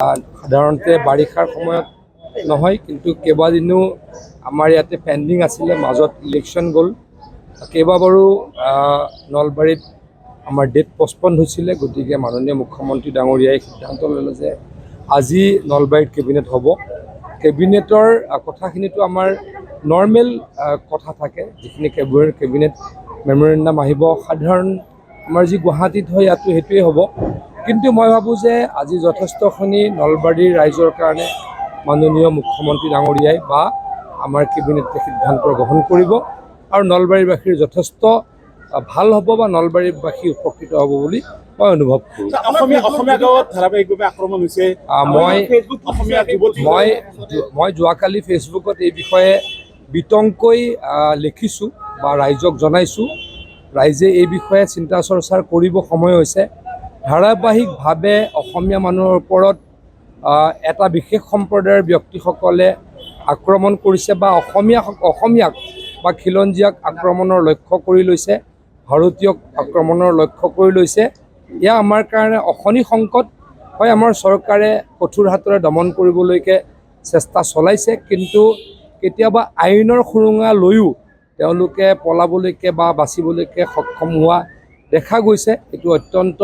সাধাৰণতে বাৰিষাৰ সময়ত নহয়, কিন্তু কেইবাদিনো আমাৰ ইয়াতে পেণ্ডিং আছিলে, মাজত ইলেকশ্যন গ'ল। কেইবাবাৰো নলবাৰীত আমাৰ ডেট পষ্টপন হৈছিলে, গতিকে মাননীয় মুখ্যমন্ত্ৰী ডাঙৰীয়াই সিদ্ধান্ত ল'লে যে আজি নলবাৰীত কেবিনেট হ'ব। কেবিনেটৰ কথাখিনিতো আমাৰ নৰ্মেল কথা থাকে, যিখিনি কেবিনেট মেমৰেণ্ডাম আহিব, সাধাৰণ আমাৰ যি গুৱাহাটীত হয় ইয়াতো সেইটোৱে হ'ব। কিন্তু মই ভাবোঁ যে আজি যথেষ্টখিনি নলবাৰীৰ ৰাইজৰ কাৰণে মাননীয় মুখ্যমন্ত্ৰী ডাঙৰীয়াই বা আমাৰ কেবিনেটে সিদ্ধান্ত গ্ৰহণ কৰিব আৰু নলবাৰীবাসীৰ যথেষ্ট ভাল হ'ব বা নলবাৰীবাসী উপকৃত হ'ব বুলি মই অনুভৱ কৰোঁ। মই যোৱাকালি ফেচবুকত এই বিষয়ে বিতংকৈ লিখিছোঁ বা ৰাইজক জনাইছোঁ। ৰাইজে এই বিষয়ে চিন্তা চৰ্চাৰ কৰিব সময় হৈছে। ধাৰাবাহিকভাৱে অসমীয়া মানুহৰ ওপৰত এটা বিশেষ সম্প্ৰদায়ৰ ব্যক্তিসকলে আক্ৰমণ কৰিছে বা অসমীয়াক বা খিলঞ্জীয়াক আক্ৰমণৰ লক্ষ্য কৰি লৈছে, ভাৰতীয়ক আক্ৰমণৰ লক্ষ্য কৰি লৈছে। এয়া আমাৰ কাৰণে অশনি সংকট হয়। আমাৰ চৰকাৰে কঠোৰ হাতেৰে দমন কৰিবলৈকে চেষ্টা চলাইছে, কিন্তু কেতিয়াবা আইনৰ সুৰুঙা লৈও তেওঁলোকে পলাবলৈকে বা বাচিবলৈকে সক্ষম হোৱা দেখা গৈছে। এইটো অত্যন্ত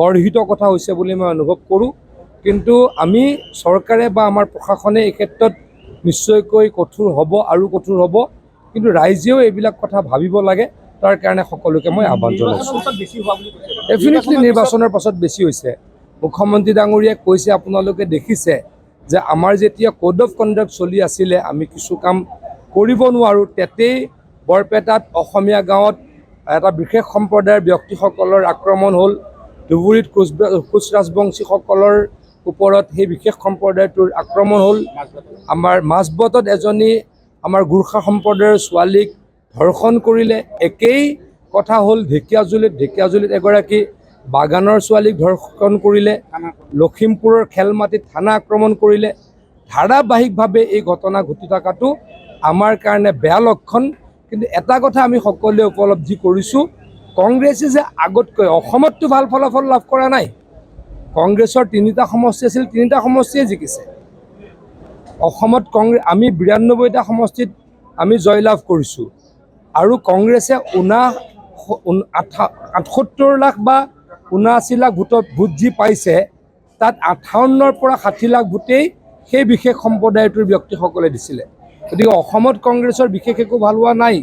গৰ্হিত কথা হৈছে বুলি মই অনুভৱ কৰোঁ। কিন্তু আমি চৰকাৰে বা আমাৰ প্ৰশাসনে এই ক্ষেত্ৰত নিশ্চয়কৈ কঠোৰ হ'ব আৰু কঠোৰ হ'ব, কিন্তু ৰাইজেও এইবিলাক কথা ভাবিব লাগে। তাৰ কাৰণে সকলোকে মই আহ্বান জনাইছোঁ। ডেফিনেটলি নিৰ্বাচনৰ পাছত বেছি হৈছে। মুখ্যমন্ত্ৰী ডাঙৰীয়াই কৈছে, আপোনালোকে দেখিছে যে আমাৰ যেতিয়া কোড অফ কণ্ডাক্ট চলি আছিলে, আমি কিছু কাম কৰিব নোৱাৰোঁ। তেতেই বৰপেটাত অসমীয়া গাঁৱত এটা বিশেষ সম্প্ৰদায়ৰ ব্যক্তিসকলৰ আক্ৰমণ হ'ল। ধুবুৰীত কোচ ৰাজবংশীসকলৰ ওপৰত সেই বিশেষ সম্প্ৰদায়টোৰ আক্ৰমণ হ'ল। আমাৰ মাজবাটত এজনী আমাৰ গোৰ্খা সম্প্ৰদায়ৰ ছোৱালীক ধৰ্ষণ কৰিলে। একেই কথা হ'ল ঢেকীয়াজুলিত এগৰাকী বাগানৰ ছোৱালীক ধৰ্ষণ কৰিলে। লখিমপুৰৰ খেলমাটিত থানা আক্ৰমণ কৰিলে। ধাৰাবাহিকভাৱে এই ঘটনা ঘটি থকাটো আমাৰ কাৰণে বেয়া লক্ষণ। কিন্তু এটা কথা আমি সকলোৱে উপলব্ধি কৰিছোঁ, কংগ্ৰেছে যে আগতকৈ অসমততো ভাল ফলাফল লাভ কৰা নাই। কংগ্ৰেছৰ 3টা সমষ্টি আছিল, 3টা সমষ্টিয়ে জিকিছে। অসমত আমি 92টা সমষ্টিত আমি জয়লাভ কৰিছোঁ আৰু কংগ্ৰেছে 78 লাখ বা 79 লাখ ভোট যি পাইছে, তাত 58ৰ পৰা 60 লাখ ভোটেই সেই বিশেষ সম্প্ৰদায়টোৰ ব্যক্তিসকলে দিছিলে। গতিকে অসমত কংগ্ৰেছৰ বিশেষ একো ভাল হোৱা নাই।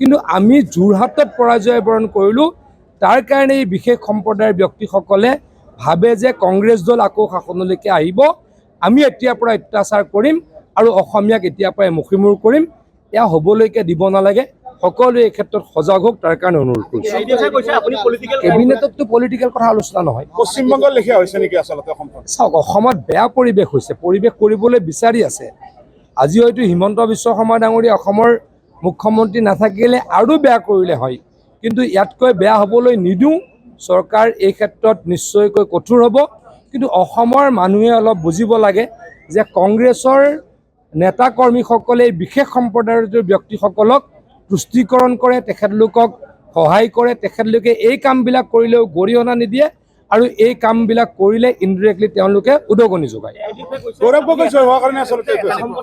কিন্তু আমি যোৰহাটত পৰাজয় বৰণ কৰিলোঁ। তাৰ কাৰণে এই বিশেষ সম্প্ৰদায়ৰ ব্যক্তিসকলে ভাবে যে কংগ্ৰেছ দল আকৌ শাসনলৈকে আহিব, আমি এতিয়াৰ পৰা অত্যাচাৰ কৰিম আৰু অসমীয়াক এতিয়াৰ পৰাই মুখিমূৰ কৰিম। এয়া হ'বলৈকে দিব নালাগে। সকলোৱে এই ক্ষেত্ৰত সজাগ হওক, তাৰ কাৰণে অনুৰোধ কৰিছোঁ। কেবিনেটততো পলিটিকেল কথা আলোচনা নহয়। পশ্চিমবংগৰ লেখীয়া হৈছে নেকি আচলতে অসমখন? চাওক, অসমত বেয়া পৰিৱেশ হৈছে, পৰিৱেশ কৰিবলৈ বিচাৰি আছে। আজি হয়তো হিমন্ত বিশ্ব শৰ্মা ডাঙৰীয়া অসমৰ মুখ্যমন্ত্ৰী নাথাকিলে আৰু বেয়া কৰিলে হয়, কিন্তু ইয়াতকৈ বেয়া হ'বলৈ নিদিওঁ। চৰকাৰ এই ক্ষেত্ৰত নিশ্চয়কৈ কঠোৰ হ'ব। কিন্তু অসমৰ মানুহে অলপ বুজিব লাগে যে কংগ্ৰেছৰ নেতা কৰ্মীসকলে বিশেষ সম্প্ৰদায়ৰ ব্যক্তিসকলক তুষ্টিকৰণ কৰে, তেখেতলোকক সহায় কৰে, তেখেতলোকে এই কামবিলাক কৰিলেও গৰিহণা নিদিয়ে আৰু এই কামবিলাক কৰিলে ইনডিৰেক্টলি তেওঁলোকে উদগনি যোগায়।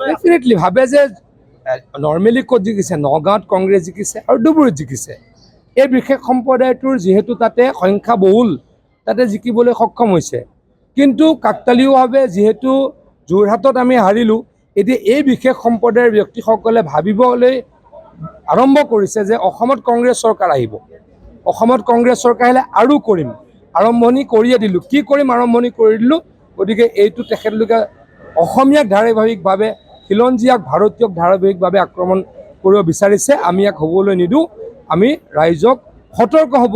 ডেফিনেটলি ভাবে যে নৰ্মেলি ক'ত জিকিছে, নগাঁৱত কংগ্ৰেছ জিকিছে আৰু ধুবুৰীত জিকিছে। এই বিশেষ সম্প্ৰদায়টোৰ যিহেতু তাতে সংখ্যা বহুল, তাতে জিকিবলৈ সক্ষম হৈছে। কিন্তু কাকতালীয়ভাৱে যিহেতু যোৰহাটত আমি হাৰিলোঁ, এতিয়া এই বিশেষ সম্প্ৰদায়ৰ ব্যক্তিসকলে ভাবিবলৈ আৰম্ভ কৰিছে যে অসমত কংগ্ৰেছ চৰকাৰ আহিব, অসমত কংগ্ৰেছ চৰকাৰ আহিলে আৰু কৰিম। আৰম্ভণি কৰিয়ে দিলোঁ, কি কৰিম আৰম্ভণি কৰি দিলোঁ। গতিকে এইটো তেখেতলোকে অসমীয়াক ধাৰাবাহিকভাৱে, খিলঞ্জীয়াক ভাৰতীয়ক ধাৰাবাহিকভাৱে আক্ৰমণ কৰিব বিচাৰিছে। আমি ইয়াক হ'বলৈ নিদিওঁ। আমি ৰাইজক সতৰ্ক হ'ব